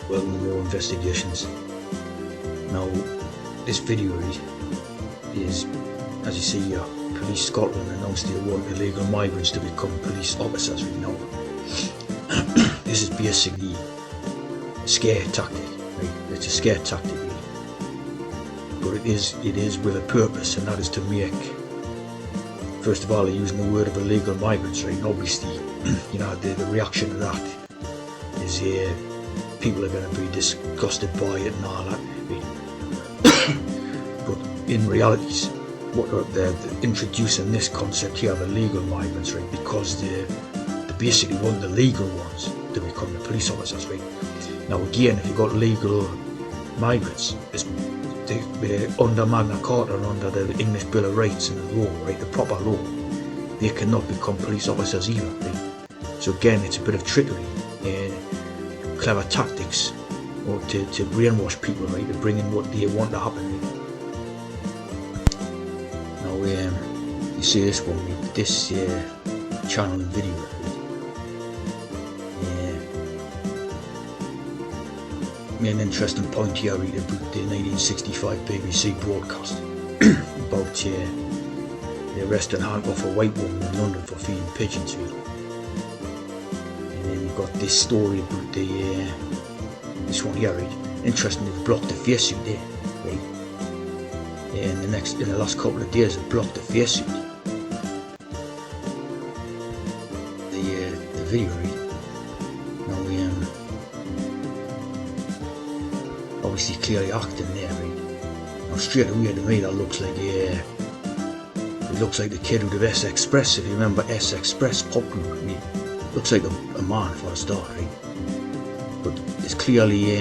Welcome to more investigations. Now, this video is, as you see here, Police Scotland announced they want illegal migrants to become police officers. Now, this is basically a scare tactic. Right? It's a scare tactic, really. But it is with a purpose, and that is to make. First of all, they're using the word of illegal migrants, right? And obviously, the reaction to that is people are going to be disgusted by it and all that. But in reality, what they're introducing this concept here of illegal migrants, right? Because they basically want the legal ones to become the police officers, right? Now again, if you've got legal migrants, they're under Magna Carta and under the English Bill of Rights and the law, right? The proper law, they cannot become police officers either, right? So again, it's a bit of trickery and clever tactics, or to brainwash people, right? To bring in what they want to happen, right? Now, you see this one, right? This channel and video, right? Made an interesting point here, right, about the 1965 BBC broadcast about the arrest and handcuff of a white woman in London for feeding pigeons, right? And then you've got this story about this one here, right? Interesting, they've blocked the face suit there, right? And in the last couple of days, they've blocked the face suit. The video, right? Now, obviously clearly acting there, right? Now straight away to me that looks like it looks like the kid out of S Express, if you remember S Express pop group. I mean, looks like a man for a start, right? But it's clearly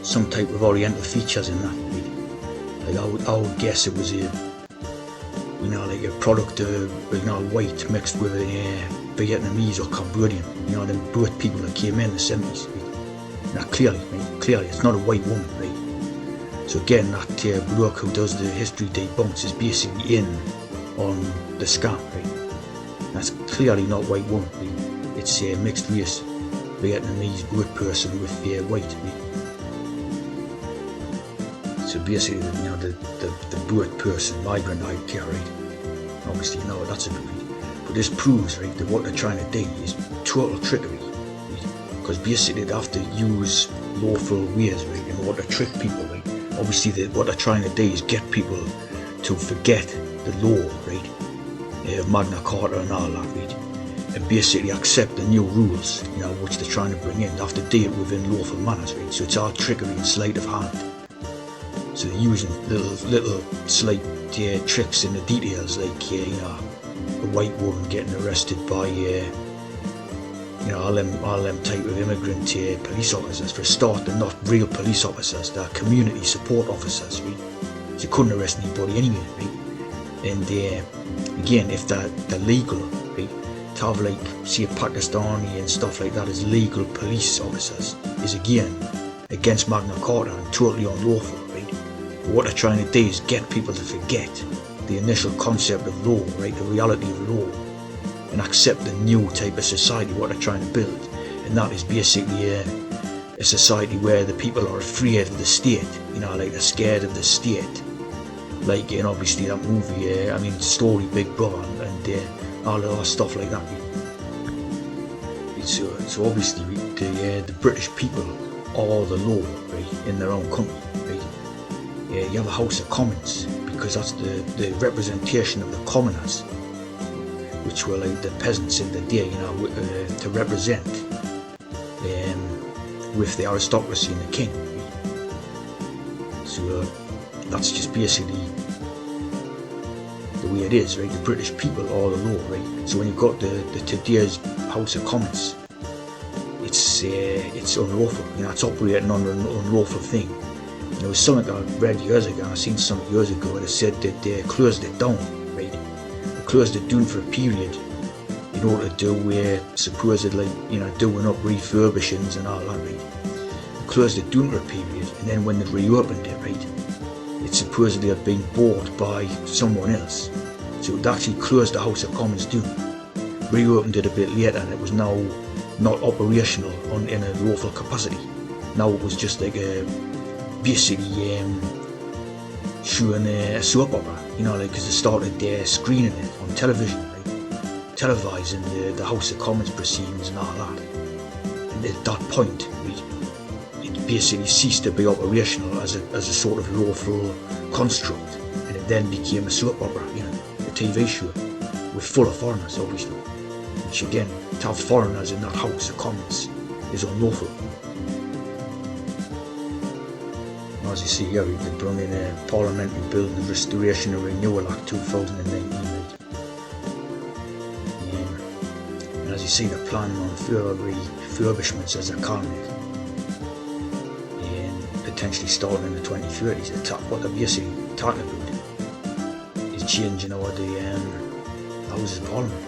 some type of oriental features in that, right? Like I would guess it was like a product of white mixed with Vietnamese or Cambodian, them both people that came in the 70s, right? Now clearly, it's not a white woman, right? So again, that bloke who does the history debunks is basically in on the scam, right? That's clearly not white woman, right? It's a mixed race Vietnamese black person with white, right? So basically, the black person, migrant idea, right? Obviously, that's a bit, right? But this proves, right, that what they're trying to do is total trickery. Because basically they have to use lawful ways, right, in order to trick people, right? Obviously what they're trying to do is get people to forget the law, right, of Magna Carta and all that, right, and basically accept the new rules, which they're trying to bring in. They have to do it within lawful manners, right? So it's all trickery and sleight of hand. So they're using little slight tricks in the details, like a white woman getting arrested by all them type of immigrant police officers. For a start, they're not real police officers, they're community support officers, right? So you couldn't arrest anybody anyway, right? And again, if they're legal, right, to have like, say, Pakistani and stuff like that as legal police officers is again against Magna Carta and totally unlawful, right? But what they're trying to do is get people to forget the initial concept of law, right, the reality of law, and accept the new type of society what they're trying to build. And that is basically a society where the people are afraid of the state, like they're scared of the state, like in obviously that movie, Story, Big Brother, and all of that stuff like that. So obviously the British people are the law, right, in their own country, right? You have a House of Commons because that's the representation of the commoners, which were like the peasants in the day, to represent with the aristocracy and the king. So that's just basically the way it is, right? The British people are the law, right? So when you've got the today's House of Commons, it's unlawful. It's operating under an unlawful thing. It was something I read years ago. I seen something years ago that said that they closed it down, right? Closed it down for a period in order to do supposedly doing up refurbishings and all that, right? They closed it down for a period, and then when they reopened it, right, it supposedly had been bought by someone else. So it actually closed the House of Commons down, reopened it a bit later, and it was now not operational in a lawful capacity. Now it was just like basically showing a soap opera, like because they started screening it on television, right? Televising the House of Commons proceedings and all that. And at that point, it basically ceased to be operational as a sort of lawful construct, and it then became a soap opera, a TV show with full of foreigners, obviously. Which again, to have foreigners in that House of Commons is unlawful. As you see here, they brought in a Parliamentary Building Restoration and Renewal Act 2019. And as you see, they're planning on further refurbishments, as they're calling it, and potentially starting in the 2030s. What they're basically talking about is changing all the Houses of Parliament.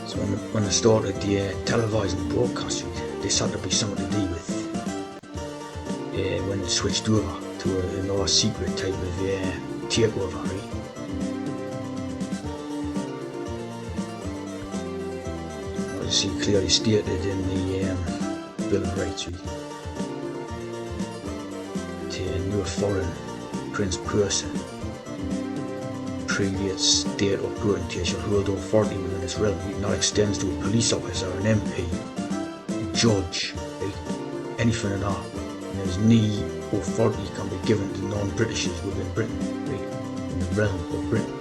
So when they started the televising broadcast, this had to be something to do with when it switched over to another secret type of takeover, right? As you see, clearly stated in the Bill of Rights, right? No foreign prince person, previous state or potentate shall hold authority within its realm. It not extends to a police officer, an MP, a judge, right? Anything at all. And there's no authority can be given to non-Britishers within Britain, right? In the realm of Britain.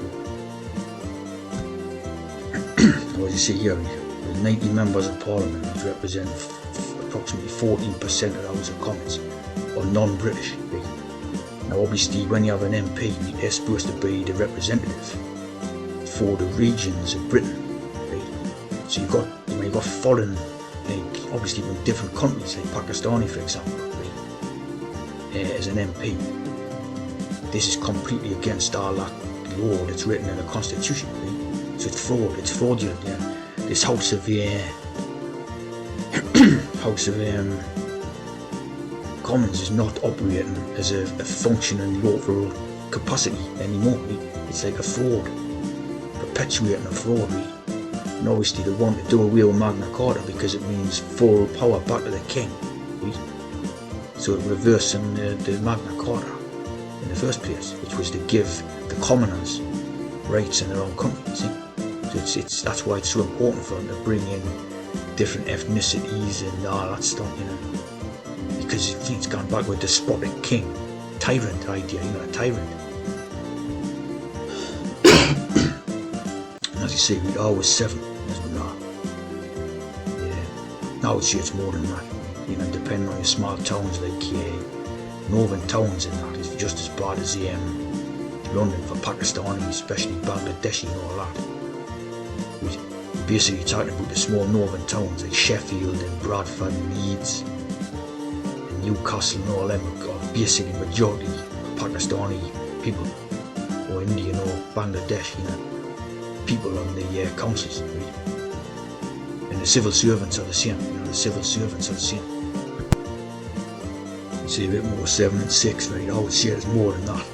As you see here, there's 90 members of Parliament which represent approximately 14% of the House of Commons are non-British, right? Now obviously when you have an MP, they're supposed to be the representative for the regions of Britain, right? So you've got foreign, like obviously from different countries, like Pakistani for example, right? As an MP. This is completely against all that law that's written in the Constitution, right? So it's fraud, it's fraudulent, yeah. This House of Commons is not operating as a functioning lawful capacity anymore, right? It's like a fraud, perpetuating a fraud, right? And obviously they want to do away with Magna Carta because it means full power back to the king, right? So it reversing the Magna Carta in the first place, which was to give the commoners rights in their own country, see? So that's why it's so important for them to bring in different ethnicities and all that stuff, because it's gone back with despotic king, tyrant idea, a tyrant. And as you see, we always 7, as we are. Yeah. Now it's more than that. Depending on your small towns like northern towns and that, it's just as bad as London for Pakistani, especially Bangladeshi and all that. We're basically talking about the small northern towns like Sheffield and Bradford and Leeds. Newcastle and all them are basically majority Pakistani people, or Indian or Bangladesh, people on the councils, right? And the civil servants are the same, See a bit more 7 and 6, right? I would say there's more than that.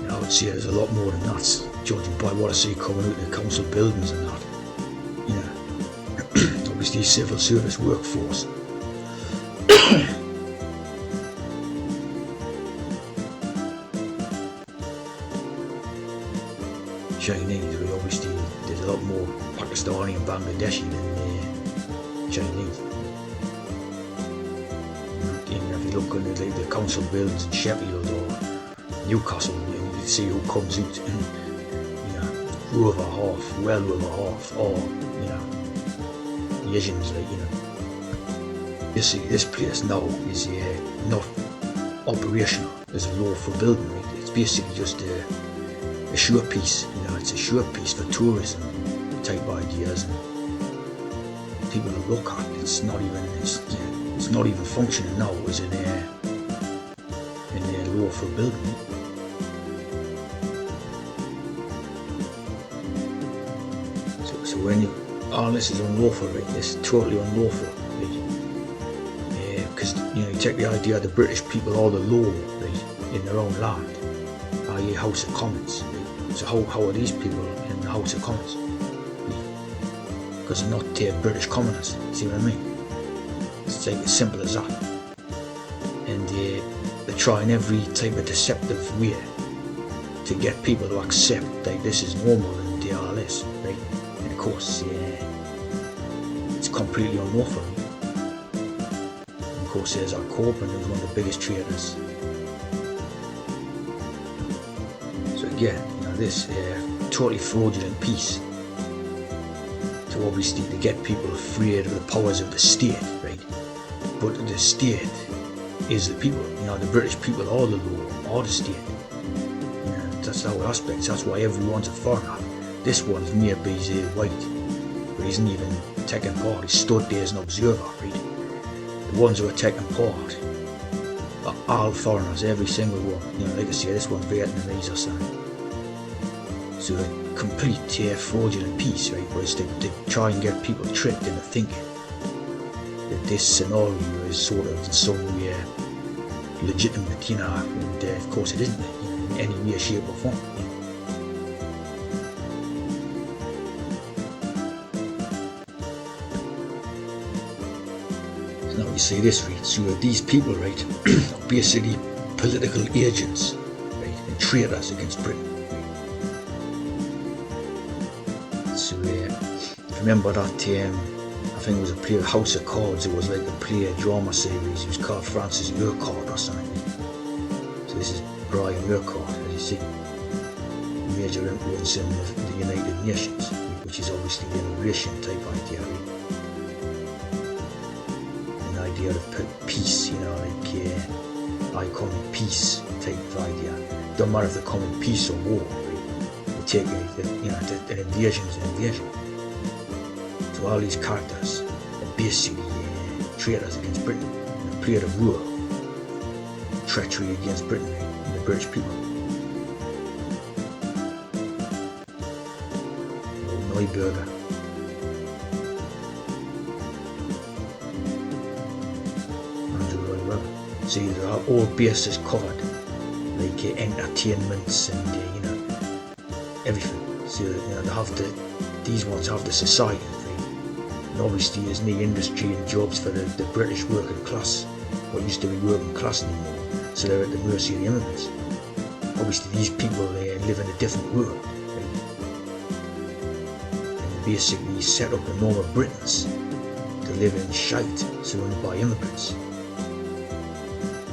I would say there's a lot more than that, judging by what I see coming out of the council buildings and that. Obviously civil service workforce. Chinese, but obviously there's a lot more Pakistani and Bangladeshi than Chinese. Even if you look at the council buildings in Sheffield or Newcastle, you see who comes out, well over half, or Asians, This place now is not operational as a lawful building, right? It's basically just a showpiece, it's a showpiece for tourism type ideas, and people to look at. It's not even functioning now as in a lawful building. So when all this is unlawful, right? It's totally unlawful, right? Because you take the idea of the British people are the law, right, in their own land, i.e. House of Commons, right? So how are these people in the House of Commons? Because they're not British commoners. See what I mean? It's like as simple as that. And they're trying every type of deceptive way to get people to accept like this is normal and they are less, right? And of course, it's completely unlawful. And of course, there's our Corbyn, who's one of the biggest traitors. So again, this totally fraudulent piece to obviously to get people afraid of the powers of the state, right? But the state is the people. The British people are the law, are the state. That's our aspects. That's why everyone's a foreigner. This one's maybe he's white, but he isn't even taking part. He stood there as an observer, right? The ones who are taking part are all foreigners, every single one. Like I say, this one's Vietnamese or something. So a complete fraudulent piece, right? But it's to try and get people tricked into thinking that this scenario is sort of in some way legitimate, and of course it isn't, in any way, shape or form. So now you see this, right? So these people, right, are basically political agents, right, and traitors against Britain. So remember that I think it was a play, House of Cards. It was like a drama series. It was called Francis Urquhart or something. So this is Brian Urquhart, as you see, major influence in the United Nations, which is obviously the immigration type idea, right? An idea of peace, like iconic peace type of idea. Don't matter if they're coming peace or war. Take an invasion is an invasion. So all these characters are basically traitors against Britain, and played a war, treachery against Britain and the British people. Neuberger. Andrew Lloyd Webber. So there are all bases covered, like entertainments and everything. So these ones have the society, right? And obviously there's no industry and jobs for the British working class, what used to be working class anymore. So they're at the mercy of the immigrants. Obviously these people live in a different world, right? And basically set up the normal Britons to live in shite surrounded by immigrants.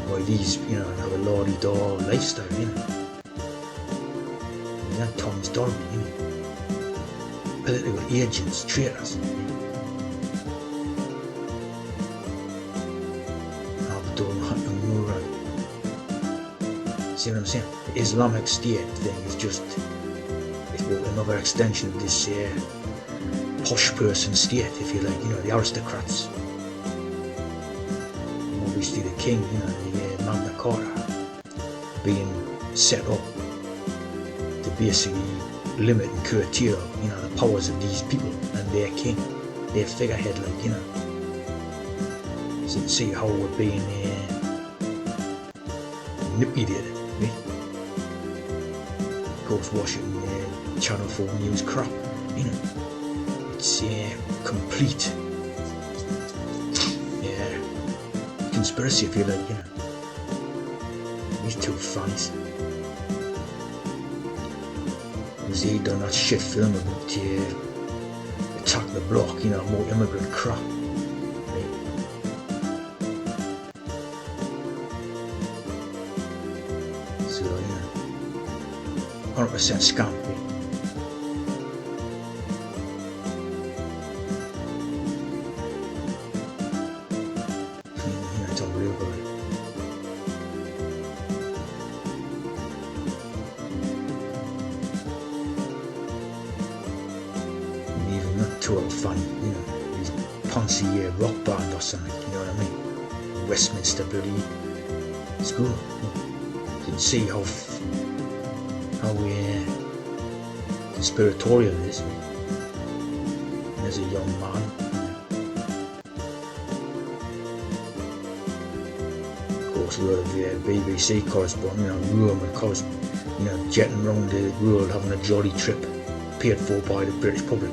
While these, have a la-di-da lifestyle, That Thomas Dolby, political agents, traitors. Abdul Hamura. See what I'm saying? The Islamic State thing is just another extension of this posh person state, if you like, the aristocrats. And obviously the king, the Magna Carta being set up to basically limit and curtail, the powers of these people and their king, their figurehead, So you see how we're being manipulated, right? Of course, watching Channel 4 news crap, It's complete conspiracy, if you like, These two funnies. He done that shit film about attack the block, more immigrant crap. Right? So 100% scam. Right? It's unbelievable. Right? Total fun, these Ponzi rock band or something, you know what I mean? Westminster bloody school. You can see how conspiratorial it is. And as a young man, of course, a lot of BBC correspondent, Roman jetting around the world, having a jolly trip, paid for by the British public.